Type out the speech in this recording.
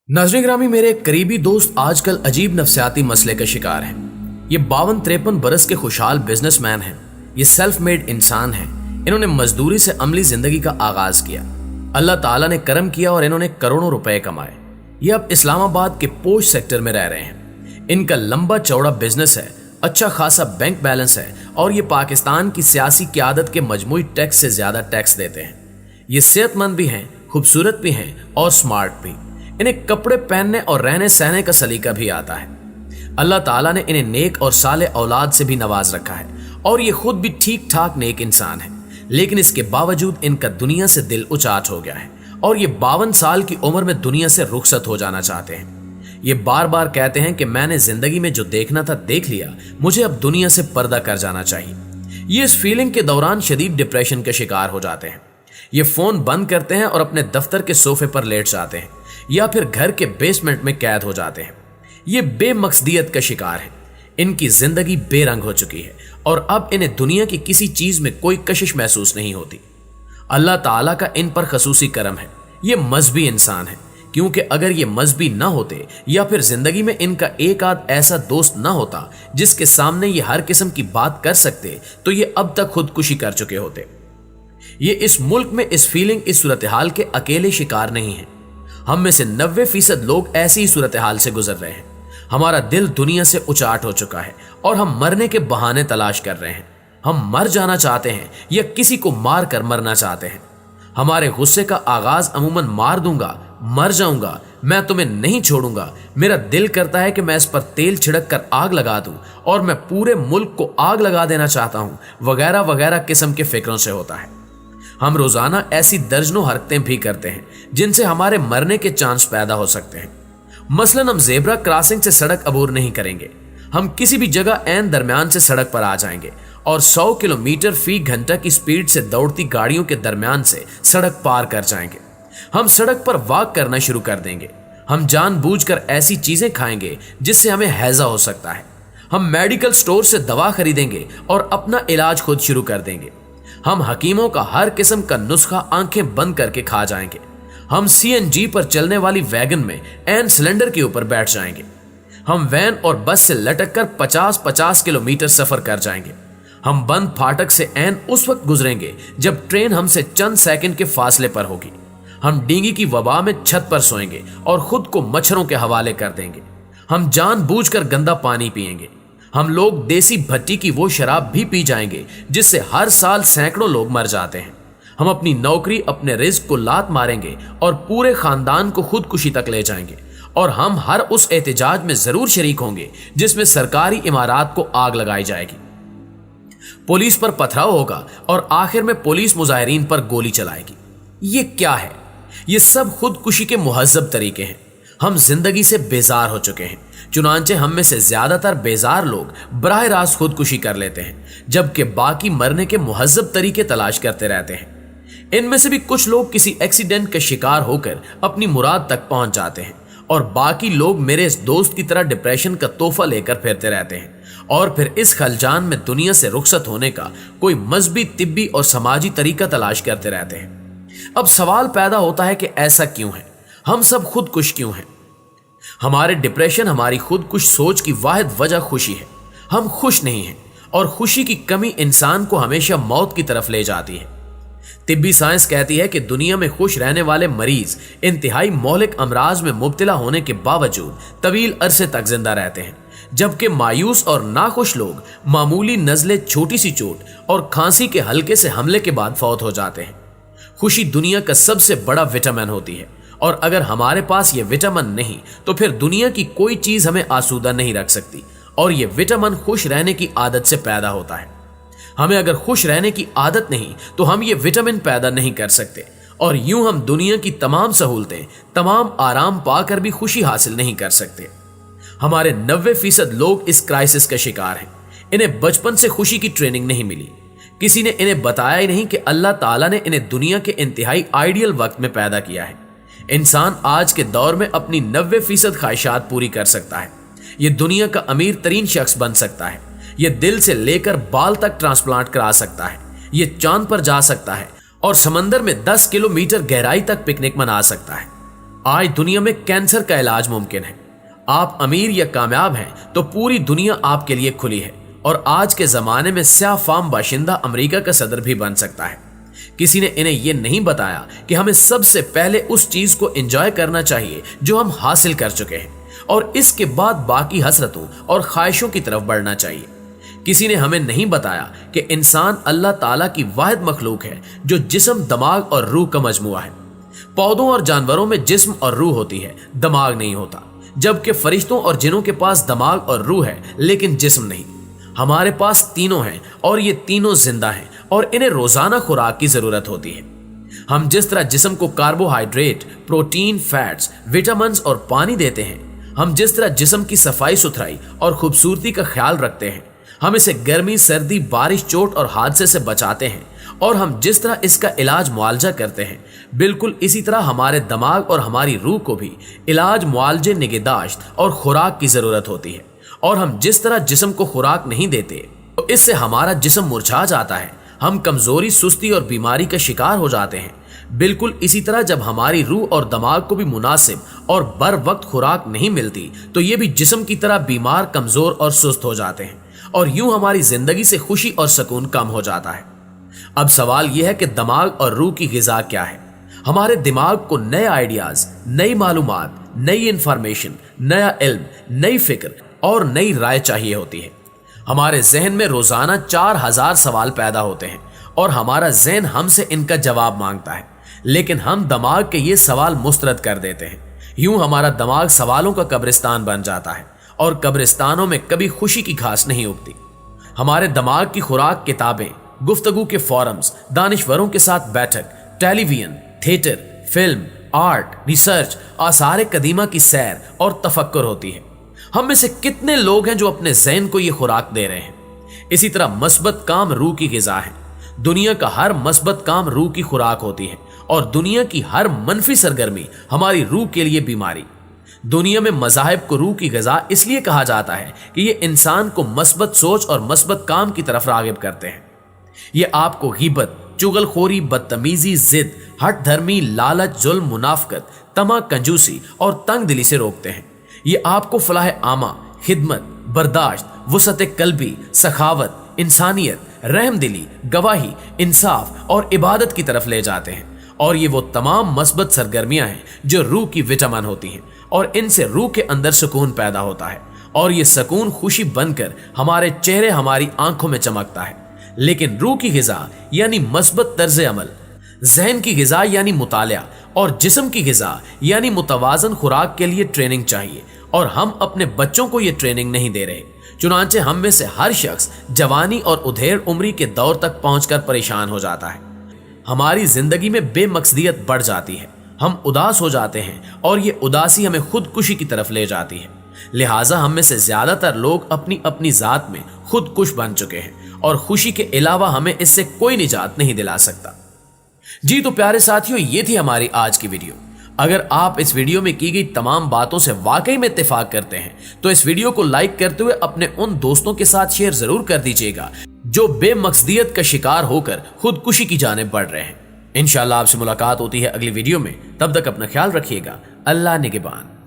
नाज़रीन ग्रामी, मेरे एक करीबी दोस्त आजकल अजीब नफ्सियाती मसले का शिकार है। ये 52-53 बरस के खुशहाल बिजनेसमैन हैं। ये सेल्फ मेड इंसान हैं। इन्होंने मजदूरी से अमली जिंदगी का आगाज किया। अल्लाह ताला ने करम किया और इन्होंने करोड़ों रुपए कमाए। ये अब इस्लामाबाद के पोश सेक्टर में रह रहे हैं। इनका लंबा चौड़ा बिजनेस है, अच्छा खासा बैंक बैलेंस है और ये पाकिस्तान की सियासी क़यादत के मजमूई टैक्स से ज्यादा टैक्स देते हैं। ये सेहतमंद भी हैं, खूबसूरत भी हैं और स्मार्ट भी। इन्हें कपड़े पहनने और रहने सहने का सलीका भी आता है। अल्लाह ताला ने इन्हें नेक और साले औलाद से भी नवाज रखा है और ये खुद भी ठीक ठाक नेक इंसान है। लेकिन इसके बावजूद इनका दुनिया से दिल उचाट हो गया है और ये 52 साल की उम्र में दुनिया से रुखसत हो जाना चाहते हैं। ये बार बार कहते हैं कि मैंने जिंदगी में जो देखना था देख लिया, मुझे अब दुनिया से पर्दा कर जाना चाहिए। ये इस फीलिंग के दौरान शदीद डिप्रेशन के शिकार हो जाते हैं। ये फोन बंद करते हैं और अपने दफ्तर के सोफे पर लेट जाते हैं या फिर घर के बेसमेंट में कैद हो जाते हैं। ये बेमकसदियत का शिकार है। इनकी जिंदगी बेरंग हो चुकी है और अब इन्हें दुनिया की किसी चीज में कोई कशिश महसूस नहीं होती। अल्लाह ताला का इन पर खसूसी करम है। ये मजहबी इंसान है, क्योंकि अगर ये मजहबी ना होते या फिर जिंदगी में इनका एक आध ऐसा दोस्त ना होता जिसके सामने ये हर किस्म की बात कर सकते, तो ये अब तक खुदकुशी कर चुके होते। ये इस मुल्क में इस फीलिंग, इस सूरत हाल के अकेले शिकार नहीं है। हम में से 90% लोग ऐसी ही सूरत हाल से गुजर रहे हैं। हमारा दिल दुनिया से उचाट हो चुका है और हम मरने के बहाने तलाश कर रहे हैं। हम मर जाना चाहते हैं या किसी को मार कर मरना चाहते हैं। हमारे गुस्से का आगाज अमूमन मार दूंगा, मर जाऊंगा, मैं तुम्हें नहीं छोड़ूंगा, मेरा दिल करता है कि मैं इस पर तेल छिड़क कर आग लगा दूं और मैं पूरे मुल्क को आग लगा देना चाहता हूं, वगैरह वगैरह किस्म के फिक्रों से होता है। हम रोजाना ऐसी दर्जनों हरकतें भी करते हैं जिनसे हमारे मरने के चांस पैदा हो सकते हैं। मसलन हम जेब्रा क्रॉसिंग से सड़क अबूर नहीं करेंगे। हम किसी भी जगह ऐन दरमियान से सड़क पर आ जाएंगे और 100 किलोमीटर फी घंटा की स्पीड से दौड़ती गाड़ियों के दरमियान से सड़क पार कर जाएंगे। हम सड़क पर वॉक करना शुरू कर देंगे। हम जानबूझकर ऐसी चीजें खाएंगे जिससे हमें हैजा हो सकता है। हम मेडिकल स्टोर से दवा खरीदेंगे और अपना इलाज खुद शुरू कर देंगे। हम हकीमों का हर किस्म का नुस्खा आंखें बंद करके खा जाएंगे। हम CNG पर चलने वाली वैगन में एन सिलेंडर के ऊपर बैठ जाएंगे। हम वैन और बस से लटक कर 50-50 किलोमीटर सफर कर जाएंगे। हम बंद फाटक से एन उस वक्त गुजरेंगे जब ट्रेन हमसे चंद सेकंड के फासले पर होगी। हम डींगी की वबा में छत पर सोएंगे और खुद को मच्छरों के हवाले कर देंगे। हम जानबूझकर गंदा पानी पिएंगे। हम लोग देसी भट्टी की वो शराब भी पी जाएंगे जिससे हर साल सैकड़ों लोग मर जाते हैं। हम अपनी नौकरी, अपने रिस्क को लात मारेंगे और पूरे खानदान को खुदकुशी तक ले जाएंगे। और हम हर उस एहतजाज में जरूर शरीक होंगे जिसमें सरकारी इमारत को आग लगाई जाएगी, पुलिस पर पथराव होगा और आखिर में पुलिस मुजाहिरीन पर गोली चलाएगी। ये क्या है? ये सब खुदकुशी के मुहज्जब तरीके हैं। हम जिंदगी से बेजार हो चुके हैं। चुनांचे हम में से ज्यादातर बेजार लोग बराह रास्त खुदकुशी कर लेते हैं, जबकि बाकी मरने के मुहज्जब तरीके तलाश करते रहते हैं। इनमें से भी कुछ लोग किसी एक्सीडेंट का शिकार होकर अपनी मुराद तक पहुंच जाते हैं और बाकी लोग मेरे इस दोस्त की तरह डिप्रेशन का तोहफा लेकर फिरते रहते हैं और फिर इस खलजान में दुनिया से रुखसत होने का कोई मजहबी, तिब्बी और समाजी तरीका तलाश करते रहते हैं। अब सवाल पैदा होता है कि ऐसा क्यों है? हम सब खुदकुश क्यों हैं? हमारे डिप्रेशन, हमारी खुदकुश सोच की वाहिद वजह खुशी है। हम खुश नहीं हैं और खुशी की कमी इंसान को हमेशा मौत की तरफ ले जाती है। तिब्बी साइंस कहती है कि दुनिया में खुश रहने वाले मरीज इंतहाई मौलिक अमराज में मुब्तला होने के बावजूद तवील अरसे तक जिंदा रहते हैं, जबकि मायूस और नाखुश लोग मामूली नज़ले, छोटी सी चोट और खांसी के हल्के से हमले के बाद फौत हो जाते हैं। खुशी दुनिया का सबसे बड़ा विटामिन होती है और अगर हमारे पास ये विटामिन नहीं तो फिर दुनिया की कोई चीज हमें आसूदा नहीं रख सकती और ये विटामिन खुश रहने की आदत से पैदा होता है। हमें अगर खुश रहने की आदत नहीं तो हम ये विटामिन पैदा नहीं कर सकते और यूं हम दुनिया की तमाम सहूलतें, तमाम आराम पाकर भी खुशी हासिल नहीं कर सकते। हमारे 90% लोग इस क्राइसिस का शिकार हैं। इन्हें बचपन से खुशी की ट्रेनिंग नहीं मिली। किसी ने इन्हें बताया ही नहीं कि अल्लाह ताला ने इन्हें दुनिया के इंतहाई आइडियल वक्त में पैदा किया है। इंसान आज के दौर में अपनी 90% ख्वाहिशात पूरी कर सकता है। ये दुनिया का अमीर तरीन शख्स बन सकता है। ये दिल से लेकर बाल तक ट्रांसप्लांट करा सकता है। ये चांद पर जा सकता है और समंदर में 10 किलोमीटर गहराई तक पिकनिक मना सकता है। आज दुनिया में कैंसर का इलाज मुमकिन है। आप अमीर या कामयाब हैं तो पूरी दुनिया आपके लिए खुली है और आज के जमाने में स्याह फार्म बाशिंदा अमेरिका का सदर भी बन सकता है। किसी ने इन्हें यह नहीं बताया कि हमें सबसे पहले उस चीज को एंजॉय करना चाहिए जो हम हासिल कर चुके हैं और इसके बाद बाकी हसरतों और ख्वाहिशों की तरफ बढ़ना चाहिए। किसी ने हमें नहीं बताया कि इंसान अल्लाह ताला की वाहिद मखलूक है जो जिस्म, दिमाग और रूह का मजमुआ है। पौधों और जानवरों में जिस्म और रूह होती है, दिमाग नहीं होता, जबकि फरिश्तों और जिनों के पास दिमाग और रूह है लेकिन जिस्म नहीं। हमारे पास तीनों हैं और ये तीनों जिंदा हैं और इन्हें रोजाना खुराक की जरूरत होती है। हम जिस तरह जिस्म को कार्बोहाइड्रेट, प्रोटीन, फैट्स, विटामिन और पानी देते हैं, हम जिस तरह जिस्म की सफाई सुथराई और खूबसूरती का ख्याल रखते हैं, हम इसे गर्मी, सर्दी, बारिश, चोट और हादसे से बचाते हैं और हम जिस तरह इसका इलाज मुआवजा करते हैं, बिल्कुल इसी तरह हमारे दिमाग और हमारी रूह को भी इलाज, मुआवजे, निगहदाश्त और खुराक की जरूरत होती है। और हम जिस तरह जिस्म को खुराक नहीं देते तो इससे हमारा जिस्म मुरझा जाता है, हम कमजोरी, सुस्ती और बीमारी का शिकार हो जाते हैं। बिल्कुल इसी तरह जब हमारी रूह और दिमाग को भी मुनासिब और बर वक्त खुराक नहीं मिलती तो ये भी जिस्म की तरह बीमार, कमजोर और सुस्त हो जाते हैं और यूं हमारी जिंदगी से खुशी और सुकून कम हो जाता है। अब सवाल यह है कि दिमाग और रूह की गिज़ा क्या है। हमारे दिमाग को नए आइडियाज, नई मालूमात, नई इंफॉर्मेशन, नया इल्म, नई फिक्र और नई राय चाहिए होती है। हमारे जहन में रोजाना 4000 सवाल पैदा होते हैं और हमारा जहन हमसे इनका जवाब मांगता है, लेकिन हम दिमाग के ये सवाल मुस्तरद कर देते हैं। यूं हमारा दिमाग सवालों का कब्रिस्तान बन जाता है और कब्रिस्तानों में कभी खुशी की घास नहीं उगती। हमारे दिमाग की खुराक किताबें, गुफ्तगू के फोरम्स, दानिश्वरों के साथ बैठक, television, theatre, film, art, research, आसार कदीमा की सैर और तफक्कुर होती है। हम में से कितने लोग हैं जो अपने ज़हन को ये खुराक दे रहे हैं। इसी तरह मस्बत काम रूह की गिज़ा है। दुनिया का हर मस्बत काम रूह की खुराक होती है और दुनिया की हर मनफी सरगर्मी हमारी रूह के लिए बीमारी। दुनिया में मज़ाहिब को रूह की ग़िज़ा इसलिए कहा जाता है कि ये इंसान को मस्बत सोच और मस्बत काम की तरफ रागिब करते हैं। ये आपको ग़ीबत, चुगलखोरी, बदतमीजी, जिद, हट धर्मी, लालच, जुल्म, मुनाफकत, तमा, कंजूसी और तंग दिली से रोकते हैं। ये आपको फलाह आमा, खिदमत, बर्दाश्त, वसअत कल्बी, सखावत, इंसानियत, रहम दिली, गवाही, इंसाफ और इबादत की तरफ ले जाते हैं। और ये वो तमाम मस्बत सरगर्मियां हैं जो रूह की विटामिन होती हैं और इनसे रूह के अंदर सुकून पैदा होता है और ये सुकून खुशी बनकर हमारे चेहरे, हमारी आंखों में चमकता है। लेकिन रूह की गिज़ा यानी मस्बत तर्ज अमल, जहन की गिज़ा यानी मुतालिया और जिस्म की गिज़ा यानी मुतवाजन खुराक के लिए ट्रेनिंग चाहिए और हम अपने बच्चों को ये ट्रेनिंग नहीं दे रहे। चुनांचे हम में से हर शख्स जवानी और उधेड़ उम्री के दौर तक पहुंचकर परेशान हो जाता है। हमारी जिंदगी में बेमकसदियत बढ़ जाती है, हम उदास हो जाते हैं और ये उदासी हमें खुदकुशी की तरफ ले जाती है। लिहाजा हम में से ज्यादातर लोग अपनी अपनी जात में खुदकुश बन चुके हैं और खुशी के अलावा हमें इससे कोई निजात नहीं दिला सकता। जी तो प्यारे साथियों, ये थी हमारी आज की वीडियो। अगर आप इस वीडियो में की गई तमाम बातों से वाकई में इत्तेफाक करते हैं तो इस वीडियो को लाइक करते हुए अपने उन दोस्तों के साथ शेयर जरूर कर दीजिएगा जो बेमकसदियत का शिकार होकर खुदकुशी की जानिब बढ़ रहे हैं। इंशाअल्लाह आपसे मुलाकात होती है अगली वीडियो में। तब तक अपना ख्याल रखिएगा। अल्लाह निगहबान।